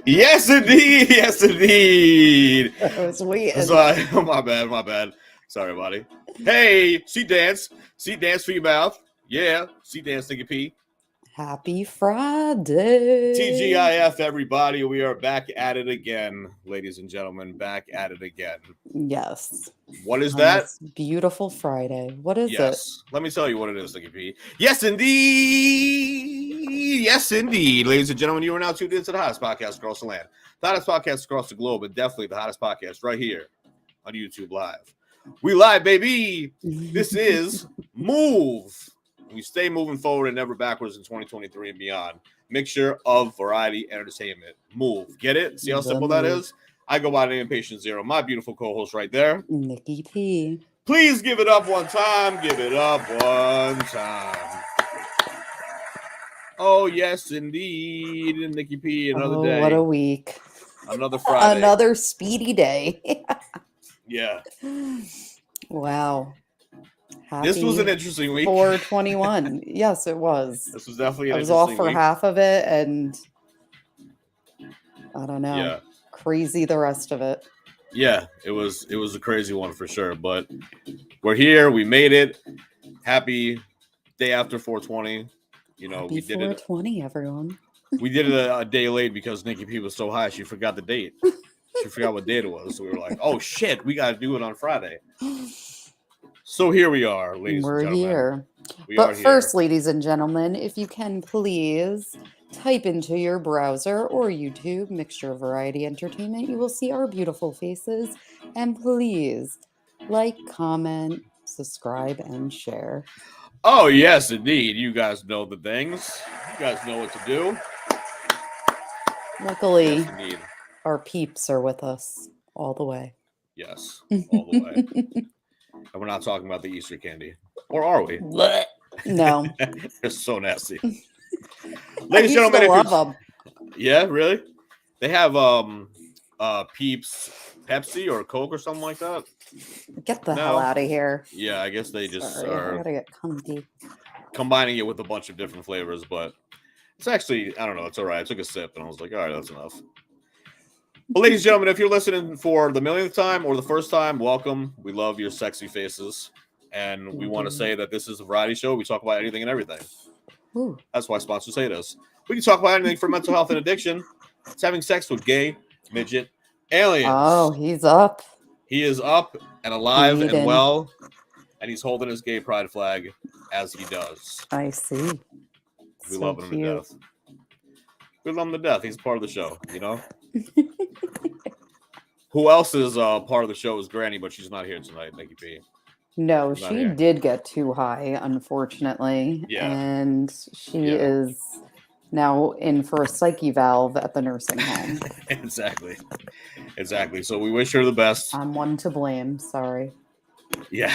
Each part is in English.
Yes, indeed. Yes, indeed. I was waiting. Sorry. My bad. Sorry, buddy. Hey, seat dance for your mouth. Yeah, seat dance, Nicky P. Happy Friday. TGIF, everybody. We are back at it again, ladies and gentlemen. Back at it again. Yes. What is On that? this beautiful Friday. What is it? Yes. Let me tell you what it is, Nicky P. Yes, indeed. Yes, indeed. Ladies and gentlemen, you are now tuned into the hottest podcast across the land. The hottest podcast across the globe, but definitely the hottest podcast right here on YouTube Live. We live, baby. This is Move. We stay moving forward and never backwards in 2023 and beyond. Mixture of variety and entertainment. Move. Get it? See how simple that is? I go by the name of Patient Zero. My beautiful co-host right there. Nicky P. Please give it up one time. Give it up one time. Oh, yes, indeed. And Nicky P, another day. What a week. Another Friday. Another speedy day. Yeah. Wow. This was an interesting week. 421. Yes, it was. This was definitely an I was interesting off for week. half of it, and I don't know. Yeah. Crazy the rest of it. Yeah, it was a crazy one for sure. But we're here. We made it. Happy day after 420. You know, Happy we did 420, everyone. We did it a day late because Nicky P was so high she forgot the date. She forgot what date it was. So we were like, oh shit, we gotta do it on Friday. So here we are, ladies and gentlemen. We're here. But first, ladies and gentlemen, if you can please type into your browser or YouTube, Mixture of Variety Entertainment, you will see our beautiful faces. And please like, comment, subscribe, and share. Oh, yes, indeed. You guys know the things. You guys know what to do. Luckily, yes, our peeps are with us all the way. Yes, all the way. And we're not talking about the Easter candy. Or are we? No. They're so nasty. Ladies and gentlemen, love them. Yeah, really? They have Peeps Pepsi or Coke or something like that. Get the hell out of here. Yeah, I guess they just are I gotta get comfy. Combining it with a bunch of different flavors, but it's actually, I don't know, it's all right. I took a sip and I was like, all right, that's enough. Well, ladies and gentlemen, if you're listening for the millionth time or the first time, welcome. We love your sexy faces. And we want to say that this is a variety show. We talk about anything and everything. Ooh. That's why sponsors hate us. We can talk about anything from mental health and addiction. It's having sex with gay, midget, aliens. Oh, he's up. He is up and alive and well. And he's holding his gay pride flag as he does. I see. We love him to death. We love him to death. He's part of the show, you know? Who else is part of the show is Granny, but she's not here tonight, Nicky P. No, she did get too high, unfortunately. Yeah. And she is now in for a psyche valve at the nursing home. Exactly. So we wish her the best. I'm one to blame. Sorry. Yeah.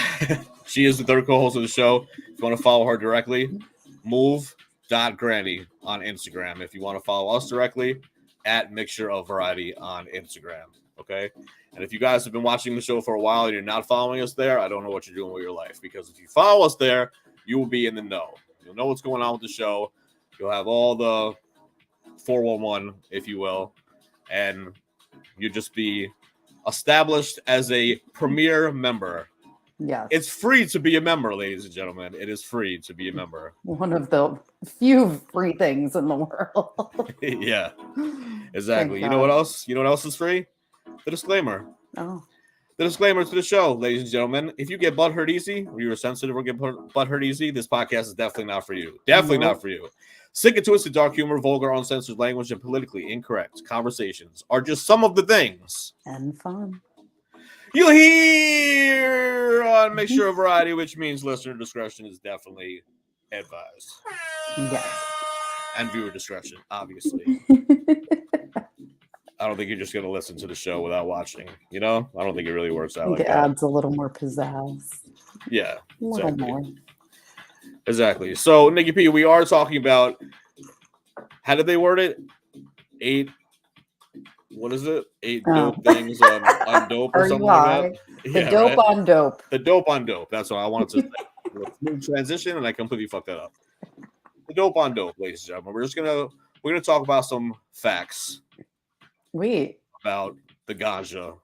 She is the third co-host of the show. If you want to follow her directly, move.granny on Instagram. If you want to follow us directly, at Mixture of Variety on Instagram. Okay? And if you guys have been watching the show for a while and you're not following us there, I don't know what you're doing with your life. Because if you follow us there, you will be in the know. You'll know what's going on with the show. You'll have all the 411, if you will. And you'll just be established as a premier member. Yes. It's free to be a member, ladies and gentlemen. It is free to be a member. One of the few free things in the world. Yeah. Exactly. You know what else? You know what else is free? The disclaimer. Oh. The disclaimer to the show, ladies and gentlemen. If you get butthurt easy, or you're sensitive or get butthurt easy, this podcast is definitely not for you. Definitely not for you. Sick and twisted dark humor, vulgar, uncensored language, and politically incorrect conversations are just some of the things. And fun. You'll hear on Mixture of Variety, which means listener discretion is definitely advised. Yes. And viewer discretion, obviously. I don't think you're just going to listen to the show without watching. You know? I don't think it really works out like that. It adds a little more pizzazz. Yeah. A little more. Exactly. So, Nicky P, we are talking about, how did they word it? 8 dope things on dope or something like that? The dope on dope. The dope on dope. That's what I wanted to say. Smooth transition, and I completely fucked that up. The dope on dope, ladies and gentlemen. We're just going to we're going to talk about some facts Wait. about the ganja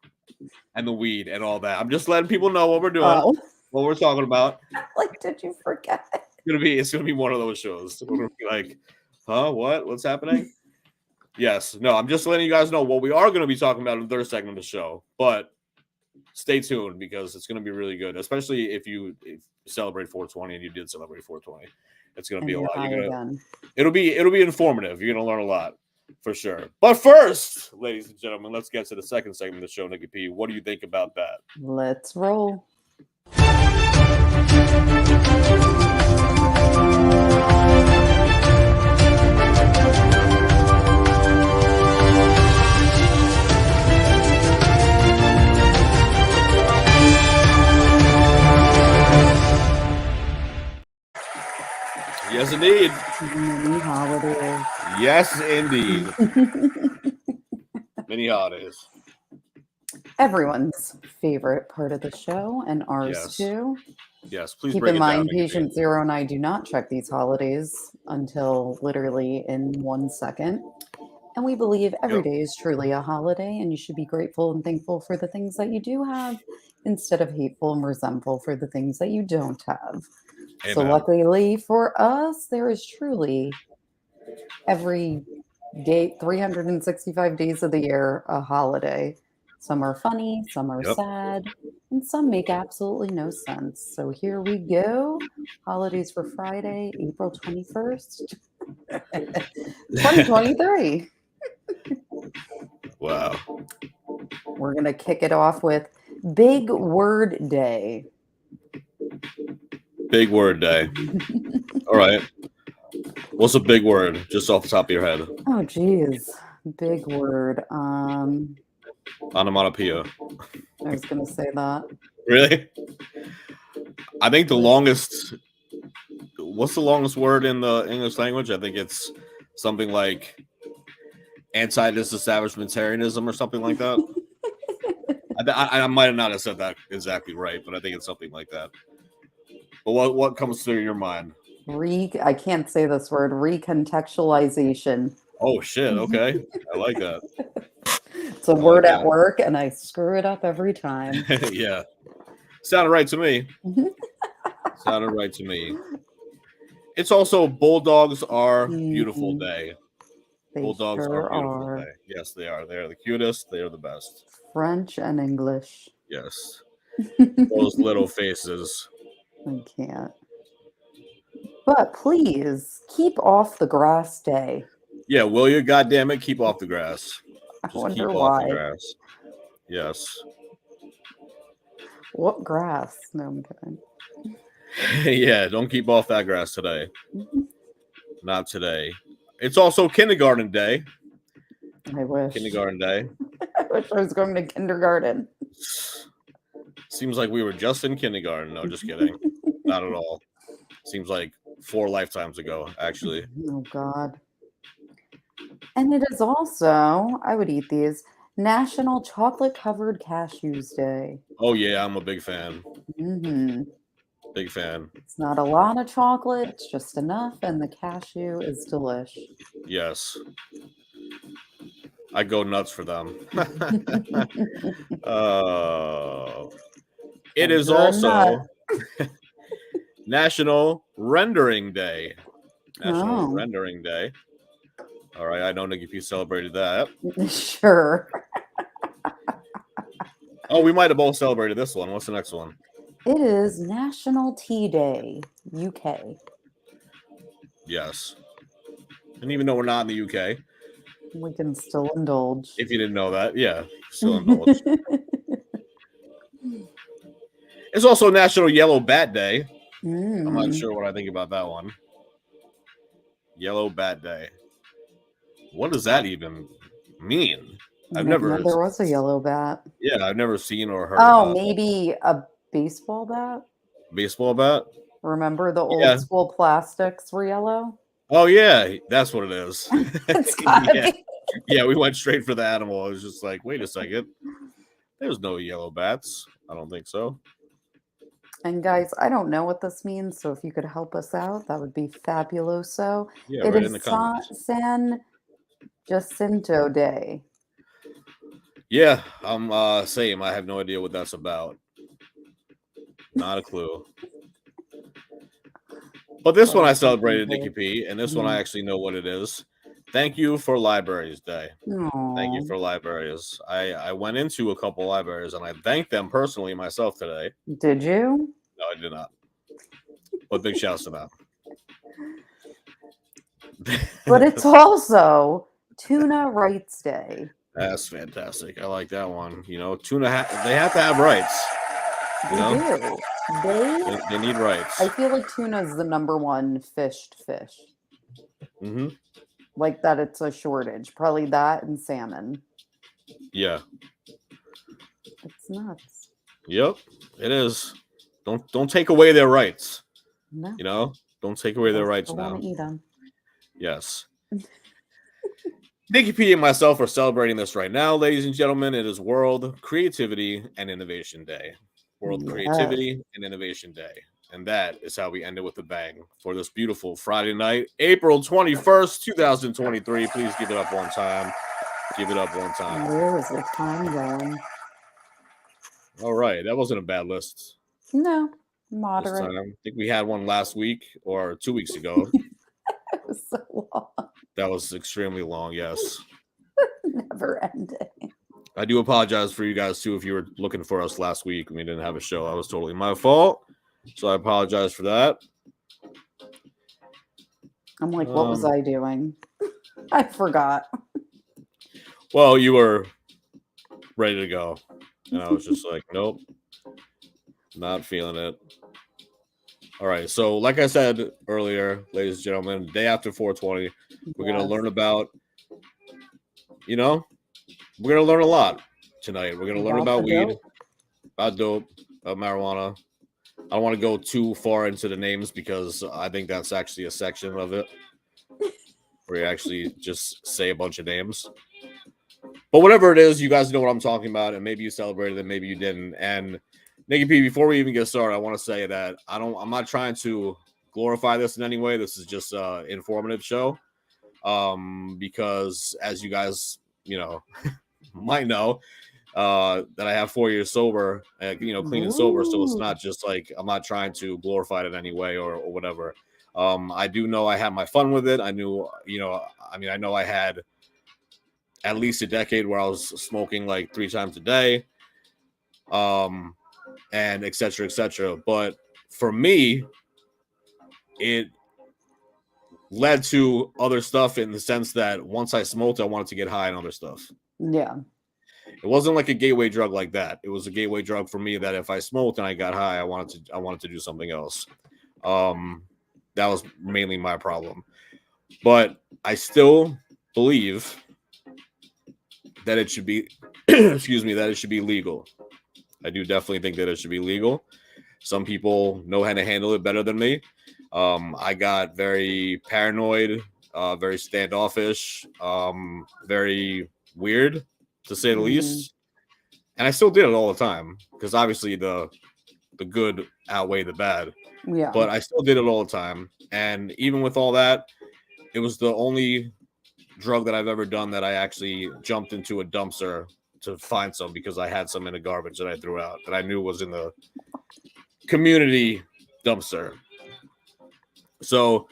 and the weed and all that. I'm just letting people know what we're doing, Oh, what we're talking about. like, did you forget? It's gonna be one of those shows. We're gonna be like, huh? What's happening? Yes. No, I'm just letting you guys know what we are going to be talking about in the third segment of the show. But stay tuned because it's going to be really good, especially if you celebrate 420 and you did celebrate 420. It's going to be a lot. It'll be informative. You're going to learn a lot for sure. But first, ladies and gentlemen, let's get to the second segment of the show. Nikki P, what do you think about that? Let's roll. Yes, indeed. Mini holidays. Yes, indeed. Mini holidays. Everyone's favorite part of the show, and ours too. Yes, please keep in mind, Patient Zero and I do not check these holidays until literally in 1 second. And we believe every day is truly a holiday, and you should be grateful and thankful for the things that you do have instead of hateful and resentful for the things that you don't have. Amen. So luckily for us, there is truly every day, 365 days of the year, a holiday. Some are funny, some are sad, and some make absolutely no sense. So here we go. Holidays for Friday, April 21st, 2023. Wow. We're going to kick it off with Big Word Day. Big Word Day. All right. What's a big word, just off the top of your head? Oh, geez. Big word. Onomatopoeia. I was going to say that. Really? I think the longest... What's the longest word in the English language? I think it's something like anti-disestablishmentarianism or something like that. I might not have said that exactly right, but I think it's something like that. But what comes through your mind? I can't say this word. Recontextualization. Oh, shit. Okay. I like that. It's a word at work, and I screw it up every time. Yeah. Sounded right to me. Sounded right to me. It's also Bulldogs Are Beautiful Day. Bulldogs are beautiful day. Yes, they are. They are the cutest. They are the best. French and English. Yes. Those little faces. I can't. But please keep off the grass day. Yeah, will you? Goddamn it, keep off the grass. I wonder why. Off the grass. Yes. What grass? No, I'm kidding. Yeah, don't keep off that grass today. Not today. It's also kindergarten day. I wish. Kindergarten day. I wish I was going to kindergarten. Seems like we were just in kindergarten. No, just kidding. Not at all. Seems like 4 lifetimes ago, actually. Oh, God. And it is also, I would eat these, National Chocolate-Covered Cashews Day. Oh, yeah, I'm a big fan. Mm-hmm. Big fan. It's not a lot of chocolate, it's just enough, and the cashew is delish. Yes. I go nuts for them. It is also National Rendering Day. National Rendering Day. All right, I know Nikki P celebrated that. Sure. Oh, we might have both celebrated this one. What's the next one? It is National Tea Day, UK. Yes. And even though we're not in the UK, we can still indulge. If you didn't know that, yeah, still indulge. It's also National Yellow Bat Day. I'm not sure what I think about that one. Yellow Bat Day. What does that even mean? I've never. There was a yellow bat. Yeah, I've never seen or heard. Oh, maybe a baseball bat. Baseball bat. Remember the old school plastics were yellow? Oh yeah, that's what it is. It's gotta be. Yeah, we went straight for the animal. I was just like, wait a second. There's no yellow bats. I don't think so. And guys, I don't know what this means, so if you could help us out, that would be fabuloso. Yeah, it right is in the comments. San Jacinto Day. Yeah, I'm same. I have no idea what that's about. Not a clue. But this one I celebrated, Nikki P, and this one I actually know what it is. Thank you for Libraries Day. Thank you Aww. for libraries. I went into a couple libraries and I thanked them personally myself today. Did you? No, I did not. But big shouts to them. But it's also Tuna Rights Day. That's fantastic. I like that one. You know, tuna they have to have rights. They do. They need rights. I feel like tuna is the #1 fished fish. Mm-hmm. Like that, it's a shortage. Probably that and salmon. Yeah. It's nuts. Yep, it is. Don't take away their rights. No. You know, don't take away their rights now. Want to eat them. Yes. Nikki P and myself are celebrating this right now, ladies and gentlemen. It is World Creativity and Innovation Day. World Creativity and Innovation Day. And that is how we end it with a bang for this beautiful Friday night, April 21st, 2023. Please give it up one time. Give it up one time. Where is the time going? All right. That wasn't a bad list. No, moderate. I think we had one last week or 2 weeks ago. It was so long. That was extremely long, yes. Never ending. I do apologize for you guys, too, if you were looking for us last week and we didn't have a show. That was totally my fault. So I apologize for that. I'm like, what was I doing? I forgot. Well, you were ready to go. And I was just like, nope, not feeling it. All right. So like I said earlier, ladies and gentlemen, day after 420, we're going to learn about, we're going to learn a lot tonight. We're going to learn about weed, about dope, about marijuana. I don't want to go too far into the names because I think that's actually a section of it where you actually just say a bunch of names. But whatever it is, you guys know what I'm talking about, and maybe you celebrated it, maybe you didn't. And Nikki P, before we even get started, I want to say that I'm not trying to glorify this in any way. This is just an informative show. Because as you guys, might know, that I have 4 years sober, clean and sober. So it's not just like, I'm not trying to glorify it in any way or whatever. I do know I had my fun with it. I know I had at least a decade where I was smoking like 3 times a day, and et cetera, et cetera. But for me, it led to other stuff in the sense that once I smoked, I wanted to get high on other stuff. Yeah. It wasn't like a gateway drug like that. It was a gateway drug for me that if I smoked and I got high, I wanted to do something else. That was mainly my problem. But I still believe that it should be, that it should be legal. I do definitely think that it should be legal. Some people know how to handle it better than me. I got very paranoid, very standoffish, very weird, to say the least. And I still did it all the time because obviously the good outweigh the bad. Yeah. But I still did it all the time. And even with all that, it was the only drug that I've ever done that I actually jumped into a dumpster to find some because I had some in the garbage that I threw out that I knew was in the community dumpster. So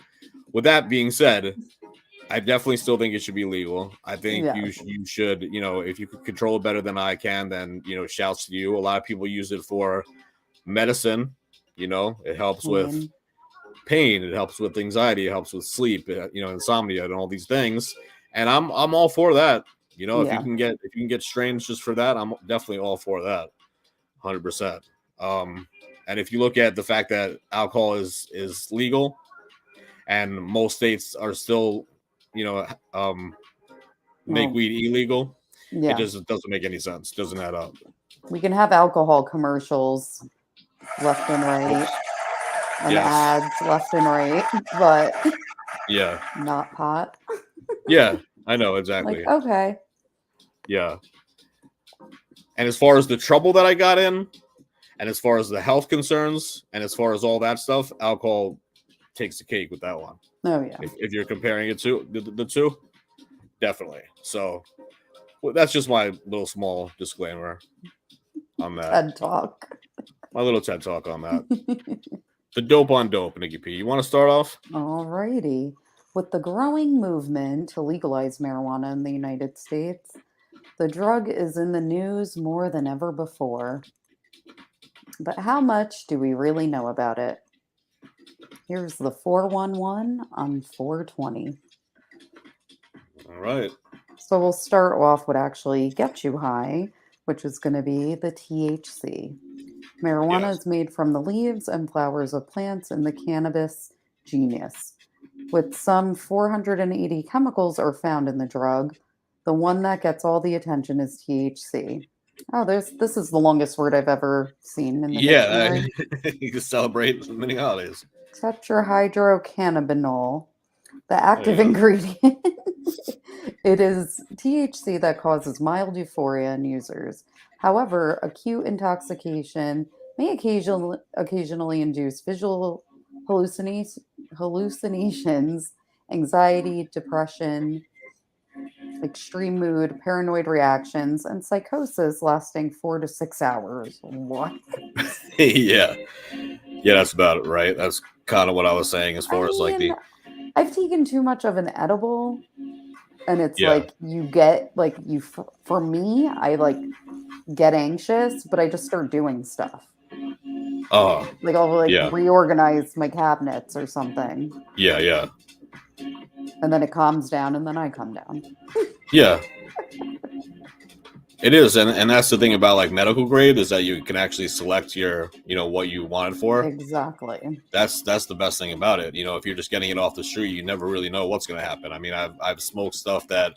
with that being said, I definitely still think it should be legal. I think you should, if you could control it better than I can, then, shouts to you. A lot of people use it for medicine. It helps with pain. It helps with anxiety. It helps with sleep, insomnia and all these things. And I'm all for that. If you can get strains just for that, I'm definitely all for that. 100%. And if you look at the fact that alcohol is legal and most states are still, make weed illegal, it just doesn't make any sense. It doesn't add up. We can have alcohol commercials left and right and ads left and right, but not pot. Yeah, I know, exactly. Like, okay. Yeah. And as far as the trouble that I got in, and as far as the health concerns, and as far as all that stuff, alcohol takes the cake with that one. Oh, yeah. If you're comparing it to the two, definitely. So that's just my little small disclaimer on that. TED Talk. My little TED Talk on that. The dope on dope, Nikki P. You want to start off? Alrighty. With the growing movement to legalize marijuana in the United States, the drug is in the news more than ever before. But how much do we really know about it? Here's the 411 on 420. All right. So we'll start off what actually gets you high, which is going to be the THC. Marijuana Yes. is made from the leaves and flowers of plants in the cannabis genus. With some 480 chemicals are found in the drug. The one that gets all the attention is THC. Oh, this is the longest word I've ever seen in the Yeah. dictionary. You can celebrate many holidays. Tetrahydrocannabinol, the active you go. ingredient. It is THC that causes mild euphoria in users. However, acute intoxication may occasionally induce visual hallucinations, anxiety, depression, extreme mood, paranoid reactions, and psychosis lasting 4 to 6 hours. What? Yeah. Yeah, that's about it, right? That's kind of what I was saying as I far as like mean, the I've taken too much of an edible, and it's yeah. like you get like you. For me, I like get anxious, but I just start doing stuff. Oh, Like I'll like yeah. reorganize my cabinets or something, Yeah, yeah. and then it calms down, and then I calm down. Yeah. It is, and that's the thing about like medical grade is that you can actually select your, what you want it for. Exactly. That's the best thing about it. If you're just getting it off the street, you never really know what's going to happen. I mean, I've smoked stuff that,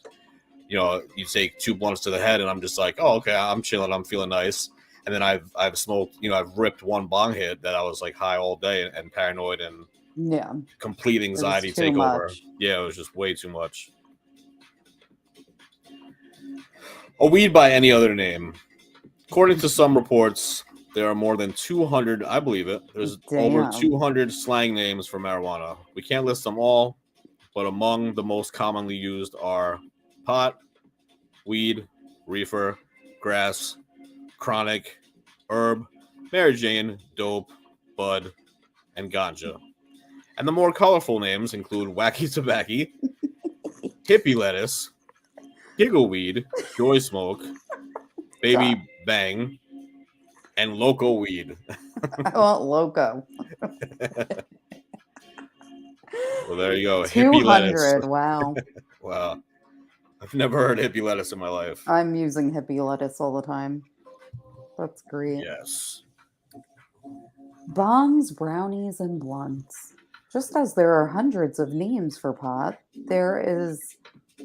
you take 2 blunts to the head, and I'm just like, oh, okay, I'm chilling, I'm feeling nice. And then I've smoked, I've ripped one bong hit that I was like high all day and paranoid and Yeah, complete it was anxiety too take over. much. Yeah, it was just way too much. A weed by any other name. According to some reports, there are more than 200, I believe it, there's over Damn. 200 slang names for marijuana. We can't list them all, but among the most commonly used are pot, weed, reefer, grass, chronic, herb, Mary Jane, dope, bud, and ganja. And the more colorful names include wacky tobacco, hippie lettuce, giggle weed, joy smoke, baby God. bang, and loco weed. I want loco. Well, there you go. Hippie lettuce. 200. Wow. Wow. I've never heard hippie lettuce in my life. I'm using hippie lettuce all the time. That's great. Yes. Bongs, brownies, and blunts. Just as there are hundreds of names for pot, there is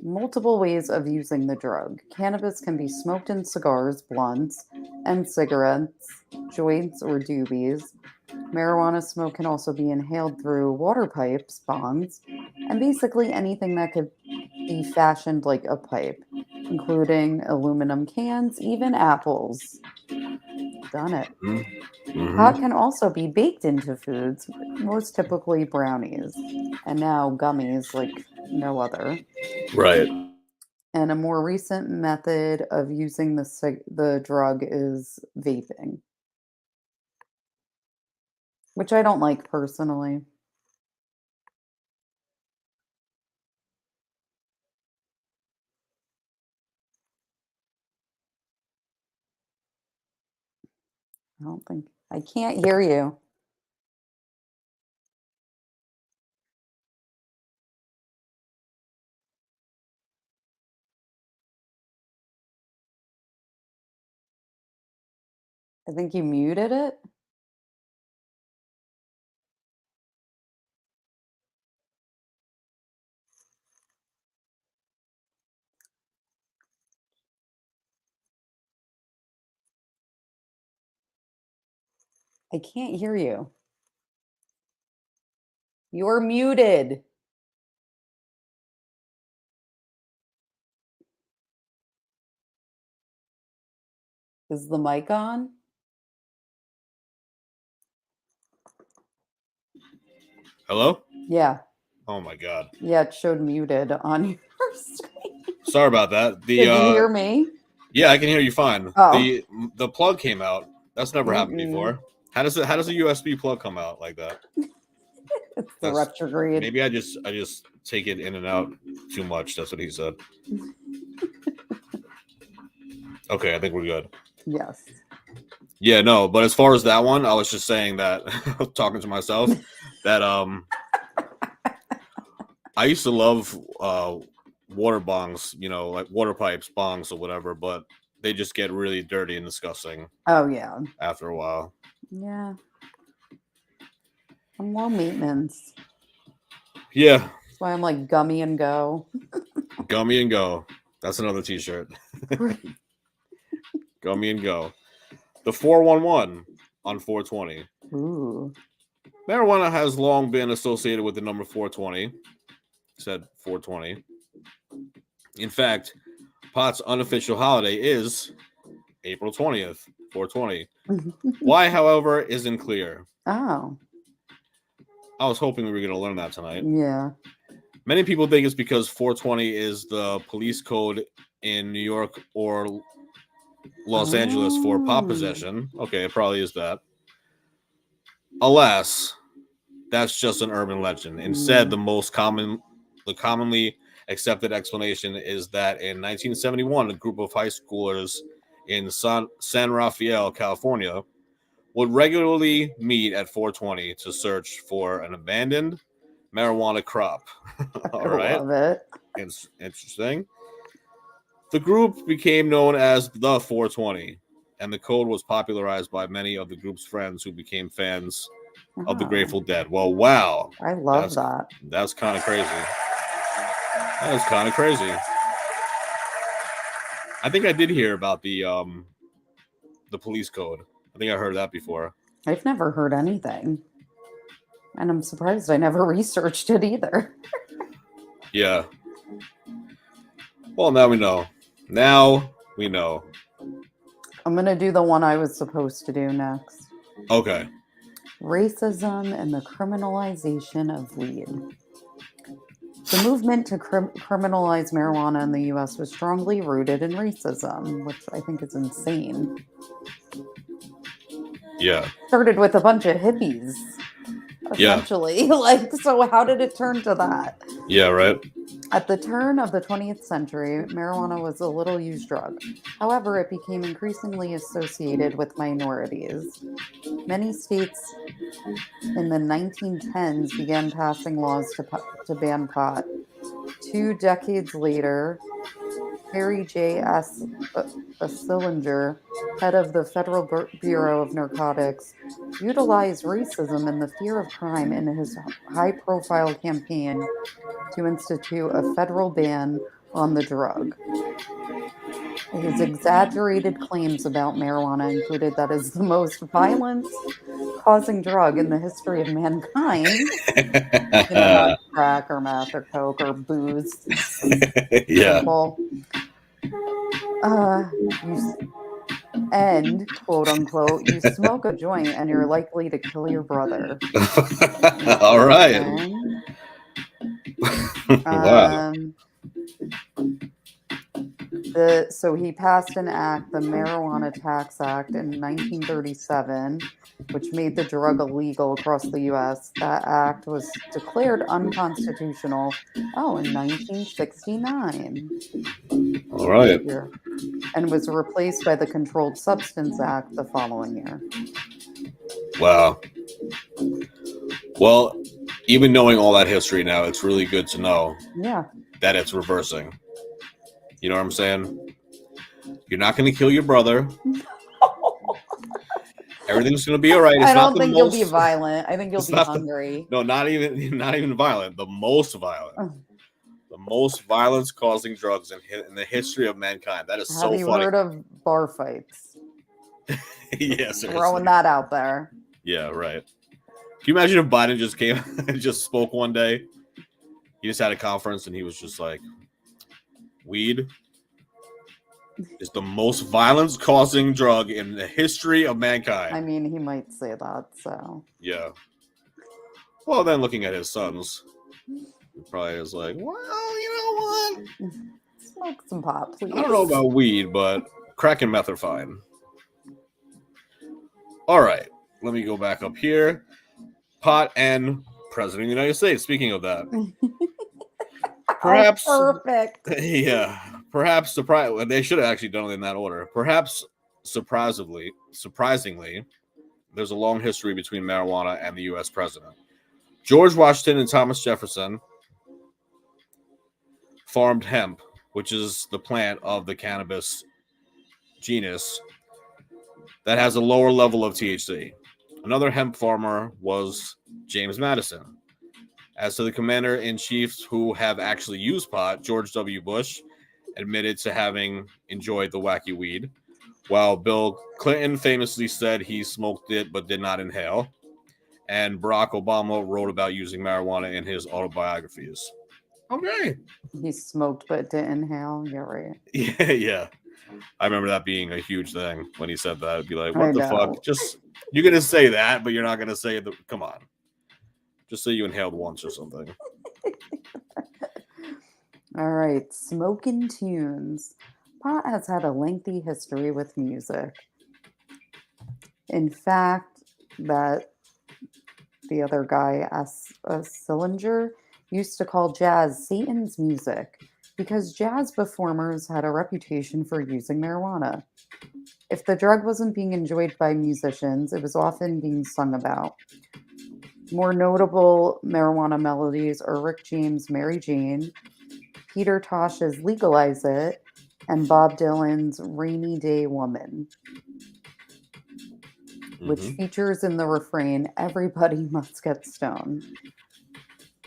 multiple ways of using the drug. Cannabis can be smoked in cigars, blunts, and cigarettes, joints, or doobies. Marijuana smoke can also be inhaled through water pipes, bongs, and basically anything that could be fashioned like a pipe, including aluminum cans, even apples. Done it. Mm-hmm. Pot can also be baked into foods, most typically brownies, and now gummies like no other. Right. And a more recent method of using the drug is vaping, which I don't like personally. I don't think I can't hear you. I think you muted it. I can't hear you. You're muted. Is the mic on? Hello? Yeah. Oh my God. Yeah, it showed muted on your screen. Sorry about that. Did you hear me? Yeah, I can hear you fine. Oh. The plug came out. That's never happened Mm-mm. before. How does a USB plug come out like that? It's the retrograde. Maybe I just take it in and out too much. That's what he said. Okay, I think we're good. Yes. Yeah, no, but as far as that one, I was just saying that talking to myself that I used to love water bongs, you know, like water pipes, bongs or whatever, but they just get really dirty and disgusting. Oh yeah. After a while. Yeah. I'm low maintenance. Yeah. That's why I'm like Gummy and Go. Gummy and Go. That's another t-shirt. Gummy and Go. The 411 on 420. Ooh. Marijuana has long been associated with the number 420. Said 420. In fact, pot's unofficial holiday is April 20th, 420. Why, however, isn't clear. Oh. I was hoping we were going to learn that tonight. Yeah. Many people think it's because 420 is the police code in New York or Los Angeles for pot possession. Okay, it probably is that. Alas, that's just an urban legend. Instead, the commonly accepted explanation is that in 1971, a group of high schoolers in San Rafael, California, would regularly meet at 420 to search for an abandoned marijuana crop. All right. Love it. It's interesting. The group became known as the 420, and the code was popularized by many of the group's friends who became fans of the Grateful Dead. Well, wow. I love that. That's kind of crazy. That is kind of crazy. I think I did hear about the police code. I think I heard that before. I've never heard anything. And I'm surprised I never researched it either. Yeah. Well, now we know. Now we know. I'm going to do the one I was supposed to do next. Okay. Racism and the criminalization of weed. The movement to criminalize marijuana in the U.S. was strongly rooted in racism, which I think is insane. Yeah. Started with a bunch of hippies, essentially. Yeah. So how did it turn to that? Yeah, right. At the turn of the 20th century, marijuana was a little used drug. However, it became increasingly associated with minorities. Many states in the 1910s began passing laws to ban pot. 2 decades later, Harry J. Sillinger, head of the Federal Bureau of Narcotics, utilized racism and the fear of crime in his high-profile campaign to institute a federal ban on the drug. His exaggerated claims about marijuana included that it's the most violence-causing drug in the history of mankind. Not crack or meth or coke or booze. Yeah. Simple. And, quote unquote, you smoke a joint and you're likely to kill your brother. All right. Wow. So he passed an act, the Marijuana Tax Act in 1937, which made the drug illegal across the U.S. That act was declared unconstitutional, in 1969. All right. And was replaced by the Controlled Substance Act the following year. Wow. Well, even knowing all that history now, it's really good to know that it's reversing. You know what I'm saying? You're not going to kill your brother. Everything's going to be all right. I don't think you'll be violent. I think you'll be hungry. Not even violent. The most violent. The most violence-causing drugs in the history of mankind. That is so funny. Have you heard of bar fights? Yes. Throwing that out there. Yeah, right. Can you imagine if Biden just came and just spoke one day? He just had a conference and he was just like, weed is the most violence-causing drug in the history of mankind. I mean, he might say that, so. Yeah. Well, then looking at his sons, he probably is like, well, you know what? smoke some pot, please. I don't know about weed, but crack and meth are fine. All right, let me go back up here. Pot and President of the United States. Speaking of that, perhaps perfect. Yeah, perhaps they should have actually done it in that order. Perhaps surprisingly, there's a long history between marijuana and the U.S. president. George Washington and Thomas Jefferson farmed hemp, which is the plant of the cannabis genus that has a lower level of THC. Another hemp farmer was James Madison. As to the commander-in-chiefs who have actually used pot, George W. Bush admitted to having enjoyed the wacky weed, while Bill Clinton famously said he smoked it but did not inhale, and Barack Obama wrote about using marijuana in his autobiographies. Okay. He smoked but didn't inhale. You're right. Yeah. I remember that being a huge thing when he said that. It'd be like, what the fuck? Just, you're going to say that, but you're not going to say the, come on. Just say you inhaled once or something. All right. Smoking tunes. Pot has had a lengthy history with music. In fact, that the other guy, Sillinger, used to call jazz Satan's music because jazz performers had a reputation for using marijuana. If the drug wasn't being enjoyed by musicians, it was often being sung about. More notable marijuana melodies are Rick James' Mary Jane, Peter Tosh's Legalize It, and Bob Dylan's Rainy Day Woman, which features in the refrain, "Everybody must get stoned."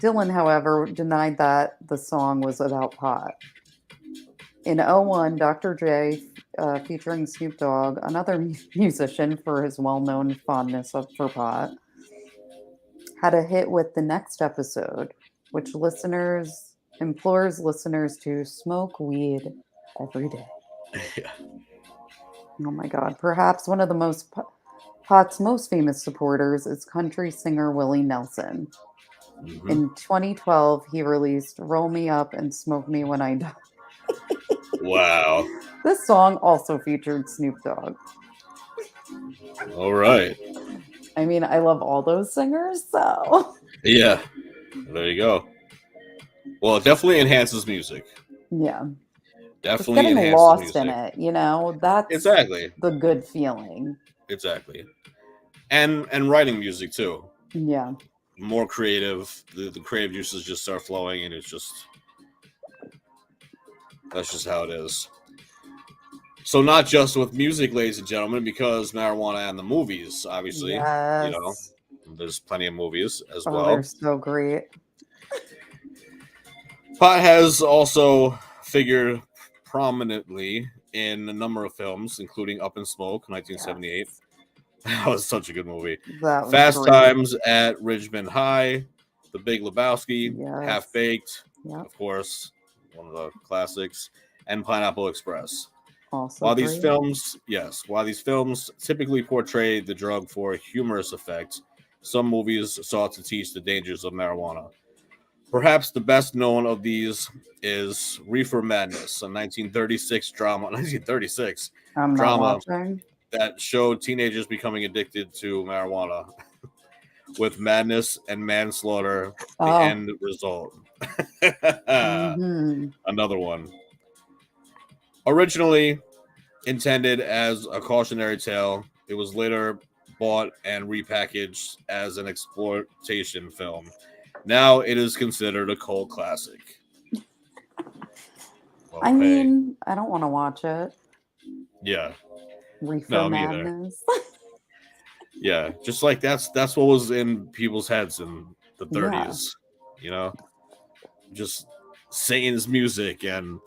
Dylan, however, denied that the song was about pot. In 2001, Dr. J, featuring Snoop Dogg, another musician for his well-known fondness for pot, had a hit with The Next Episode, which implores listeners to smoke weed every day. Yeah. Oh my God. Perhaps one of the pot's most famous supporters is country singer Willie Nelson. In 2012, he released Roll Me Up and Smoke Me When I Die. Wow. This song also featured Snoop Dogg. All right. I mean, I love all those singers, so. Yeah. There you go. Well, it definitely enhances music. Yeah. Definitely just getting lost in it, that's exactly the good feeling. Exactly. And writing music too. Yeah. More creative. The creative juices just start flowing, and that's just how it is. So not just with music, ladies and gentlemen, because marijuana and the movies, obviously, yes. There's plenty of movies as well. Well, they're so great. Pot has also figured prominently in a number of films, including Up in Smoke, 1978. Yes. That was such a good movie. Fast great. Times at Ridgemont High, The Big Lebowski, yes. Half Baked, yep. Of course, one of the classics, and Pineapple Express. Also while these films typically portray the drug for a humorous effect, some movies sought to teach the dangers of marijuana. Perhaps the best known of these is Reefer Madness, a 1936 drama. 1936 drama that showed teenagers becoming addicted to marijuana, with madness and manslaughter the end result. Another one. Originally intended as a cautionary tale, it was later bought and repackaged as an exploitation film. Now it is considered a cult classic. Well, I mean, I don't want to watch it. Yeah. Reefer Madness. Yeah, just like that's what was in people's heads in the 30s. Yeah. Just Satan's music, and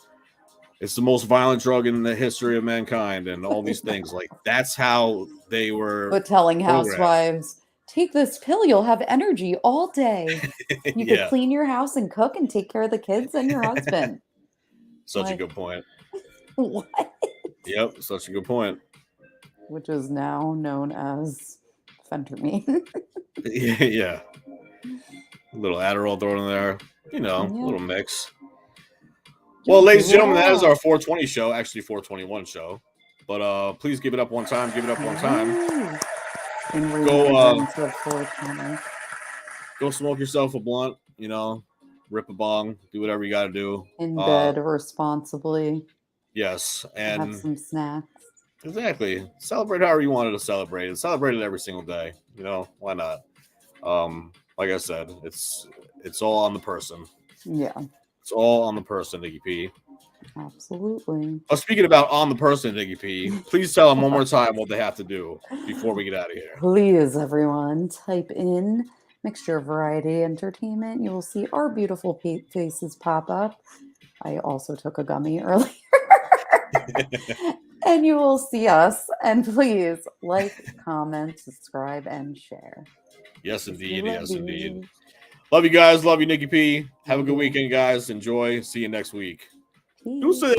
it's the most violent drug in the history of mankind, and all these things. Like, that's how they were. But telling housewives, take this pill, you'll have energy all day. You could clean your house and cook and take care of the kids and your husband. Such a good point. What? Yep, such a good point. Which is now known as phentermine. Yeah. A little Adderall thrown in there. A little mix. Well, ladies and gentlemen, that is our 420 show. Actually, 421 show. But please give it up one time. Give it up one time. Go smoke yourself a blunt. You know, rip a bong. Do whatever you got to do. In bed responsibly. Yes, and have some snacks. Exactly. Celebrate however you wanted to celebrate it. Celebrate it every single day. You know, why not? Like I said, it's all on the person. Yeah. It's all on the person, Nikki P. Absolutely. Speaking about on the person, Nikki P, please tell them one more time what they have to do before we get out of here. Please, everyone, type in Mixture of Variety Entertainment. You will see our beautiful faces pop up. I also took a gummy earlier. And you will see us. And please like, comment, subscribe, and share. Yes, indeed. Yes, indeed. Love you guys. Love you, Nikki P. Have a good weekend, guys. Enjoy. See you next week. Deuces.